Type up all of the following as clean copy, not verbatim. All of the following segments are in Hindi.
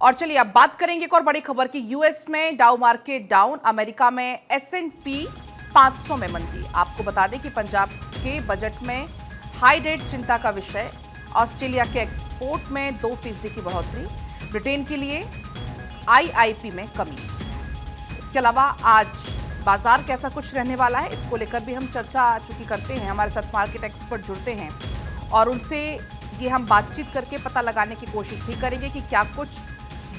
और चलिए अब बात करेंगे एक और बड़ी खबर की। यूएस में डाउ मार्केट डाउन, अमेरिका में S&P 500 में मंदी। आपको बता दें कि पंजाब के बजट में हाई रेट चिंता का विषय। ऑस्ट्रेलिया के एक्सपोर्ट में 2% की बढ़ोतरी, ब्रिटेन के लिए आईआईपी में कमी। इसके अलावा आज बाजार कैसा कुछ रहने वाला है, इसको लेकर भी हम चर्चा चूंकि करते हैं, हमारे साथ मार्केट एक्सपर्ट जुड़ते हैं और उनसे ये हम बातचीत करके पता लगाने की कोशिश भी करेंगे कि क्या कुछ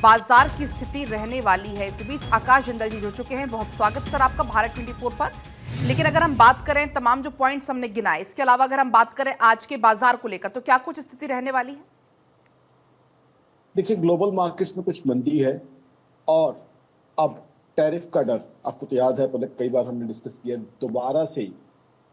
बाजार की स्थिति रहने वाली है। इस बीच आकाश जिंदल जी जुड़ चुके हैं। बहुत स्वागत सर आपका भारत 24 पर। लेकिन अगर हम बात करें तमाम जो पॉइंट्स हमने गिनाए, इसके अलावा अगर हम बात करें आज के बाजार को लेकर, तो क्या कुछ स्थिति रहने वाली है? देखिए, ग्लोबल मार्केट्स में कुछ मंदी है और अब टैरिफ का डर, आपको तो याद है पहले कई बार हमने डिस्कस किया, दोबारा से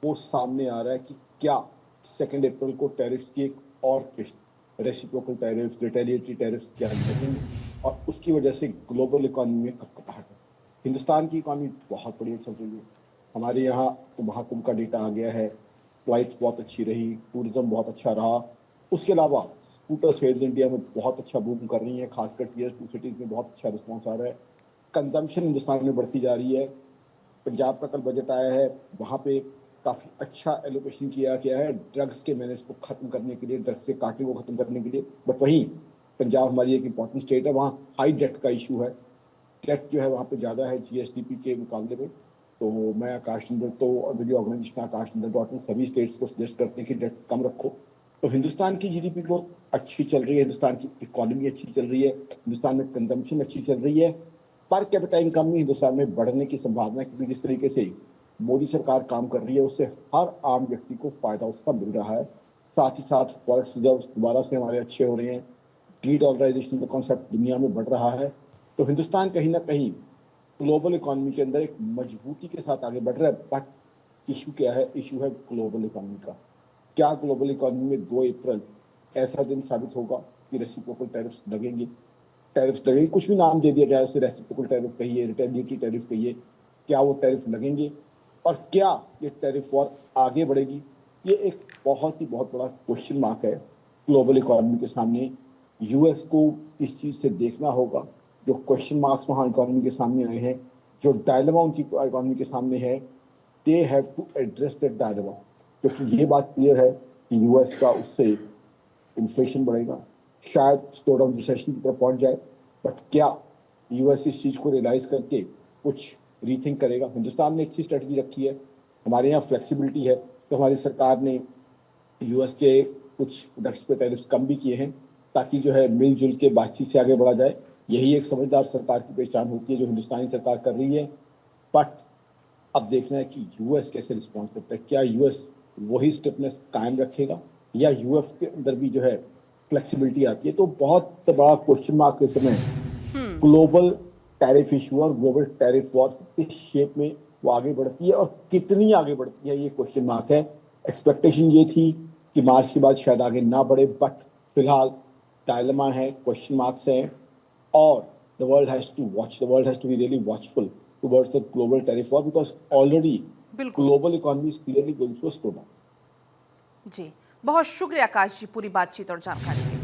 वो सामने आ रहा है कि क्या 2 अप्रैल को टैरिफ की एक और किस्त, रेसिप्रोकल टैरिफ, रिटेलिएटरी टैरिफ क्या लगेंगे और उसकी वजह से ग्लोबल इकोनॉमी में कपकपाहट है। हिंदुस्तान की इकोनॉमी बहुत बढ़िया चल रही है। हमारे यहाँ तो महाकुंभ का डेटा आ गया है, फ्लाइट्स बहुत अच्छी रही, टूरिज्म बहुत अच्छा रहा। उसके अलावा स्कूटर सेल्स इंडिया में बहुत अच्छा बूम कर रही है, खासकर टीयर 2 सिटीज में बहुत अच्छा रिस्पॉन्स आ रहा है। कंजम्पशन हिंदुस्तान में बढ़ती जा रही है। पंजाब का कल बजट आया है, वहाँ पे काफ़ी अच्छा एलोकेशन किया गया है ड्रग्स के मैनेज को खत्म करने के लिए, ड्रग्स के काटे को खत्म करने के लिए। बट वहीं पंजाब हमारी एक इंपॉर्टेंट स्टेट है, वहाँ हाई डेट का इशू है। डेट जो है वहाँ पे ज़्यादा है जीएसडीपी के मुकाबले में। तो मैं आकाश जिंदल तो और मेरी organization Akash Jindal dot in सभी स्टेट्स को सजेस्ट करते हैं कि डेट कम रखो। तो हिंदुस्तान की जीडीपी ग्रोथ अच्छी चल रही है, हिंदुस्तान की इकोनॉमी अच्छी चल रही है, हिंदुस्तान में कंजम्पशन अच्छी चल रही है। पर कैपिटा इनकम में हिंदुस्तान में बढ़ने की संभावना है, क्योंकि जिस तरीके से मोदी सरकार काम कर रही है उससे हर आम व्यक्ति को फायदा उसका मिल रहा है। साथ ही साथ फॉरेक्स रिजर्व दोबारा से हमारे अच्छे हो रहे हैं, डी डॉलराइजेशन का कॉन्सेप्ट दुनिया में बढ़ रहा है। तो हिंदुस्तान कहीं ना कहीं ग्लोबल इकोनॉमी के अंदर एक मजबूती के साथ आगे बढ़ रहा है। बट इशू क्या है? इशू है ग्लोबल इकोनॉमी का। क्या ग्लोबल इकोनॉमी में 2 अप्रैल ऐसा दिन साबित होगा कि रेसिप्रोकल टैरिफ्स लगेंगे? कुछ भी नाम दे दिया जाए, उसे रेसिप्रोकल टैरिफ कहिए, रिटेलिएटरी टैरिफ कहिए, क्या वो टैरिफ लगेंगे और क्या ये टैरिफ वॉर आगे बढ़ेगी? ये एक बहुत बड़ा क्वेश्चन मार्क है ग्लोबल इकोनॉमी के सामने। यूएस को इस चीज से देखना होगा। जो क्वेश्चन मार्क्स वहाँ इकोनॉमी के सामने आए हैं, जो डायलेमा उनकी इकोनॉमी के सामने है, they have to address that dilemma. क्योंकि ये बात क्लियर है कि यूएस का उससे इन्फ्लेशन बढ़ेगा, शायद स्लो डाउन रिसेशन की तरफ पहुंच जाए। बट क्या यूएस इस चीज को रियलाइज करके कुछ रीथिंक करेगा? हिंदुस्तान ने अच्छी स्ट्रेटजी रखी है, हमारे यहाँ फ्लेक्सिबिलिटी है। तो हमारी सरकार ने यूएस के कुछ प्रोडक्ट्स पे टैरिफ कम भी किए हैं, ताकि जो है मिलजुल के बातचीत से आगे बढ़ा जाए। यही एक समझदार सरकार की पहचान होती है जो हिंदुस्तानी सरकार कर रही है। बट अब देखना है कि यूएस कैसे रिस्पॉन्स करता है। क्या यूएस वही स्टिफनेस कायम रखेगा या यूएस के अंदर भी जो है फ्लेक्सिबिलिटी आती है? तो बहुत बड़ा क्वेश्चन मार्क इस समय ग्लोबल टैरिफ इशू और ग्लोबल टैरिफ वॉर किस शेप में वो आगे बढ़ती है और कितनी आगे बढ़ती है, ये क्वेश्चन मार्क है। एक्सपेक्टेशन ये थी कि मार्च के बाद शायद आगे ना बढ़े, बट फिलहाल डायलेमा है, क्वेश्चन मार्क्स हैं और the world has to watch, the world has to be really watchful towards the global tariff war because already global economy is clearly going through a slowdown. जी, बहुत शुक्रिया आकाश जी पूरी बातचीत और जानकारी के लिए।